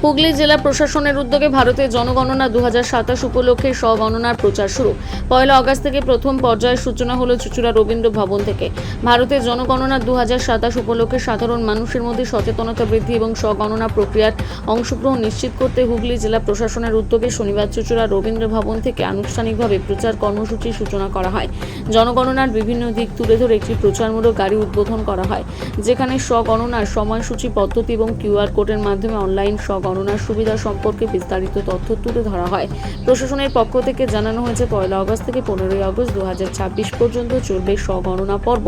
হুগলি জেলা প্রশাসনের উদ্যোগে ভারতের জনগণনা 2027 উপলক্ষে স্বগণনার প্রচার শুরু। 1 আগস্ট থেকে প্রথম পর্যায়ের সূচনা হলো চুঁচুড়া রবীন্দ্র ভবন থেকে। ভারতের জনগণনা 2027 উপলক্ষে সাধারণ মানুষের মধ্যে সচেতনতা বৃদ্ধি এবং স্বগণনা প্রক্রিয়ার অংশগ্রহণ নিশ্চিত করতে হুগলি জেলা প্রশাসনের উদ্যোগে শনিবার চুঁচুড়া রবীন্দ্র ভবন থেকে আনুষ্ঠানিকভাবে প্রচার কর্মসূচির সূচনা করা হয়। জনগণনার বিভিন্ন দিক তুলে ধরে একটি প্রচারমূলক গাড়ি উদ্বোধন করা হয়, যেখানে স্বগণনার সময়সূচি, পদ্ধতি এবং কিউআর কোডের মাধ্যমে অনলাইন স্বগণনার সুবিধা সম্পর্কে বিস্তারিত তথ্য তুলে ধরা হয়। প্রশাসনের পক্ষ থেকে জানানো হয়েছে 1 আগস্ট থেকে 15 আগস্ট 2026 পর্যন্ত চলবে স্বগণনা পর্ব।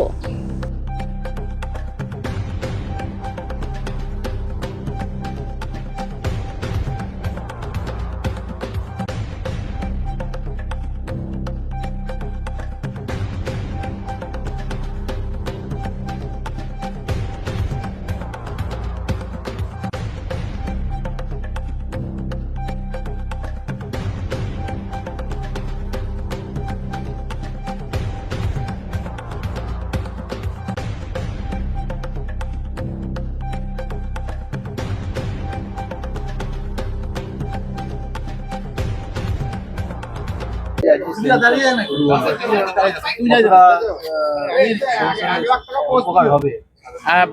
হ্যাঁ,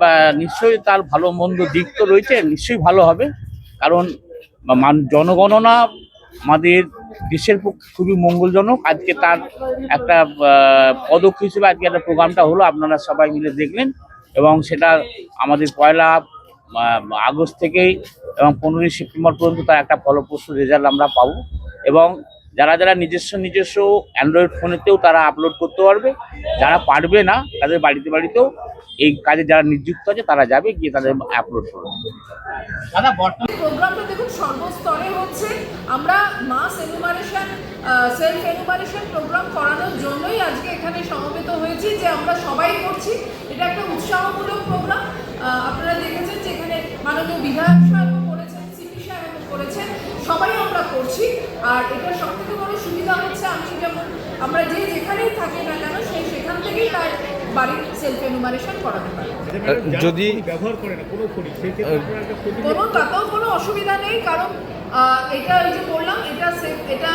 নিশ্চয়ই তার ভালো মন্দ দিক তো রয়েছে, নিশ্চয়ই ভালো হবে। কারণ জনগণনা আমাদের দেশের পক্ষে খুবই মঙ্গলজনক। আজকে তার একটা পদক্ষেপ হিসেবে আজকে একটা প্রোগ্রামটা হলো, আপনারা সবাই মিলে দেখলেন। এবং সেটা আমাদের 1 আগস্ট থেকেই এবং 15 সেপ্টেম্বর পর্যন্ত তার একটা ফলপ্রসূ রেজাল্ট আমরা পাবো। এবং যারা যারা নিজস্ব অ্যান্ড্রয়েড ফোনেতেও তারা আপলোড করতে পারবে। যারা পারবে না তাদের বাড়িতেও এই কাজে যারা নিযুক্ত আছে তারা যাবে, গিয়ে তাদের আপলোড করবে। প্রোগ্রামটা দেখুন সর্বস্তরে হচ্ছে। আমরা মাস এনুমারেশন, সেলফ এনুমারেশন প্রোগ্রাম করানোর জন্যই আজকে এখানে সমবেত হয়েছি, যে আমরা সবাই করছি। এটা একটা উৎসাহমূলক প্রোগ্রাম। আপনারা দেখেছেন যে এখানে মাননীয় বিধায়ক সাহেবও করেছেন, সিপি সাহেবও করেছেন, সবাই আমরা করছি। আর এটা সবথেকে বড় সুবিধা হচ্ছে, আমরা যেখানেই থাকি না কেন সেখান থেকেই তার বাড়ির সেলফ এনুমারেশন করাতে পারি। যদি ব্যবহার করে না কোনো ফোনই, সেই ক্ষেত্রে তাতেও কোনো অসুবিধা নেই। কারণ এটা ওই যে বললাম, এটা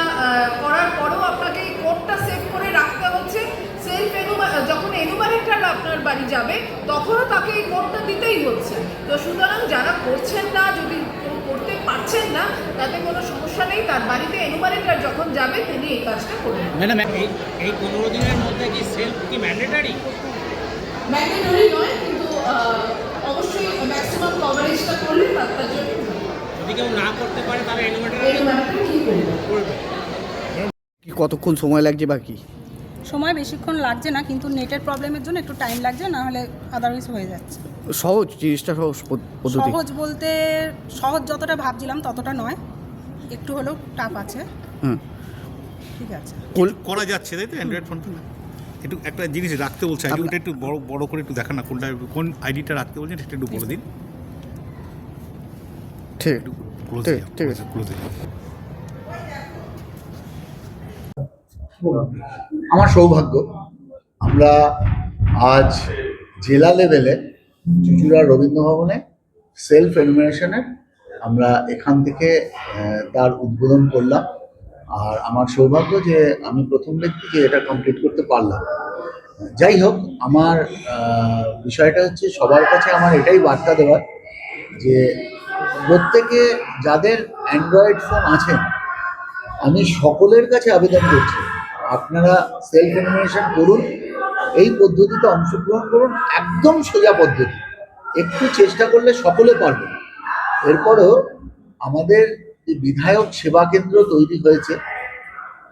করার পরেও আপনাকে এই কোডটা সেভ করে রাখতে হচ্ছে। যখন এনুমারেটর আপনার বাড়ি যাবে তখনও তাকে এই কোডটা দিতেই হচ্ছে। তো সুতরাং যারা করছেন না, যদি করতে পারছেন না, তাতে কোনো সমস্যা নেই। তার বাড়িতে এনুমারেটর যখন যাবে তিনি এই কাজটা করবেন। ম্যাডাম, এই 15 দিনের মধ্যে কি সেলফ কি ম্যান্ডেটরি? ম্যান্ডেটরি নয়, কিন্তু অবশ্যই ম্যাক্সিমাম কভারেজটা করলে তার জন্য। যদি কেউ না করতে পারে তাহলে এনুমারেটর কি করবে। কি কতক্ষণ সময় লাগছে বাকি? সময় বেশিক্ষণ লাগছে না, কিন্তু নেটের প্রবলেমের জন্য একটু টাইম লাগছে, না হলে আদারওয়াইজ হয়ে যাচ্ছে। সহজ জিনিসটা, সহজ পদ্ধতি। সহজ বলতে সহজ যতটা ভাবছিলাম ততটা নয়, একটু হলেও টাফ আছে। ঠিক আছে, করা যাচ্ছে, তাই তো? অ্যান্ড্রয়েড ফোনটা একটু একটা জিনিস রাখতে বলছে, ওটা একটু বড় করে একটু দেখান না, কোন আইডিটা রাখতে বলছেন সেটা একটু বলে দিন। ঠিক একটু ঠিক আছে। ক্লোজে আমার সৌভাগ্য, আমরা আজ জেলা লেভেলে চুঁচুড়া রবীন্দ্র ভবনে সেলফ এনুমারেশনের আমরা এখান থেকে তার উদ্বোধন করলাম। আর আমার সৌভাগ্য যে আমি প্রথম ব্যক্তি যে এটা কমপ্লিট করতে পারলাম। যাই হোক, আমার বিষয়টা হচ্ছে সবার কাছে আমার এটাই বার্তা দেওয়ার, যে প্রত্যেকে যাদের অ্যান্ড্রয়েড ফোন আছেন, আমি সকলের কাছে আবেদন করছি, আপনারা সেলফ এনুমারেশন করুন, এই পদ্ধতিতে অংশগ্রহণ করুন। একদম সোজা পদ্ধতি, একটু চেষ্টা করলে সকলে পারবেন। এরপরও আমাদের যে বিধায়ক সেবা কেন্দ্র তৈরি হয়েছে,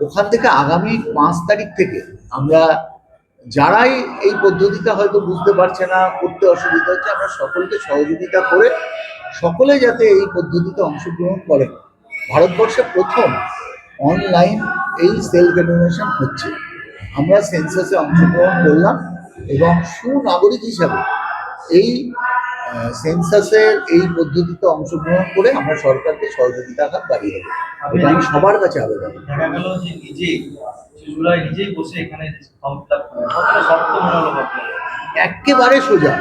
ওখান থেকে আগামী 5 তারিখ থেকে আমরা যারাই এই পদ্ধতিটা হয়তো বুঝতে পারছে না, করতে অসুবিধা হচ্ছে, আমরা সকলকে সহযোগিতা করে সকলে যাতে এই পদ্ধতিতে অংশগ্রহণ করেন। ভারতবর্ষে প্রথম অনলাইন এই সেলফ এনুমারেশন হচ্ছে। আমরা সেন্সাসে অংশগ্রহণ করলাম এবং সুনাগরিক হিসাবে এই সেন্সাসের এই পদ্ধতিতে অংশগ্রহণ করে আমরা সরকারকে সহযোগিতার হাত বাড়িয়ে দেবো। এটা আমি সবার কাছে আবেদন। দেখা গেল যে নিজেই বসে এখানে শক্ত মনে হলো। একেবারে সোজা,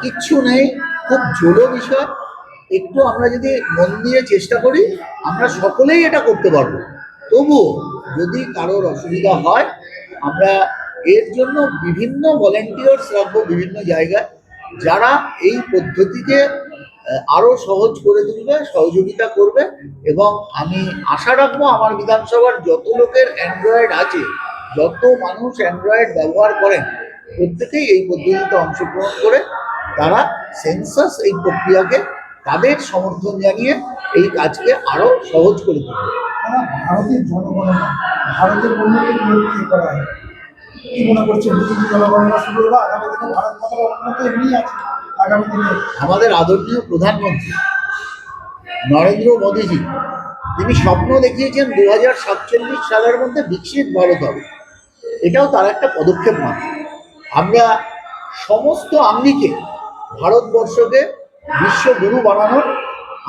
কিচ্ছু নেই, খুব জোলো বিষয়। একটু আমরা যদি মন দিয়ে চেষ্টা করি আমরা সকলেই এটা করতে পারবো। তবুও যদি কারোর অসুবিধা হয় আমরা এর জন্য বিভিন্ন ভলেন্টিয়ার্স রাখবো বিভিন্ন জায়গায়, যারা এই পদ্ধতিকে আরো সহজ করে তুলবে, সহযোগিতা করবে। এবং আমি আশা রাখবো আমার বিধানসভার যত লোকের অ্যান্ড্রয়েড আছে, যত মানুষ অ্যান্ড্রয়েড ব্যবহার করেন, প্রত্যেকেই এই পদ্ধতিতে অংশগ্রহণ করে তারা সেন্সাস এই প্রক্রিয়াকে তাদের সমর্থন জানিয়ে এই কাজকে আরো সহজ করে তুলবে। ভারতের জনগণনা, ভারতের উন্নতির লক্ষ্যে করা হয়। কি মনে করছেন জনগণনা শুরু হলো, আগামী দিনে ভারত কতটা উন্নত এমনি আছে আগামী দিনে? আমাদের আদরণীয় প্রধানমন্ত্রী নরেন্দ্র মোদীজি তিনি স্বপ্ন দেখিয়েছেন 2047 সালের মধ্যে বিকশিত ভারত হবে। এটাও তার একটা পদক্ষেপ মাত্র। আমরা সমস্ত আঙ্গিকে ভারতবর্ষকে বিশ্বগুরু বানানোর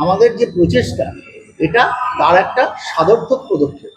আমাদের যে প্রচেষ্টা, এটা তার একটা সাধর্থক পদক্ষেপ।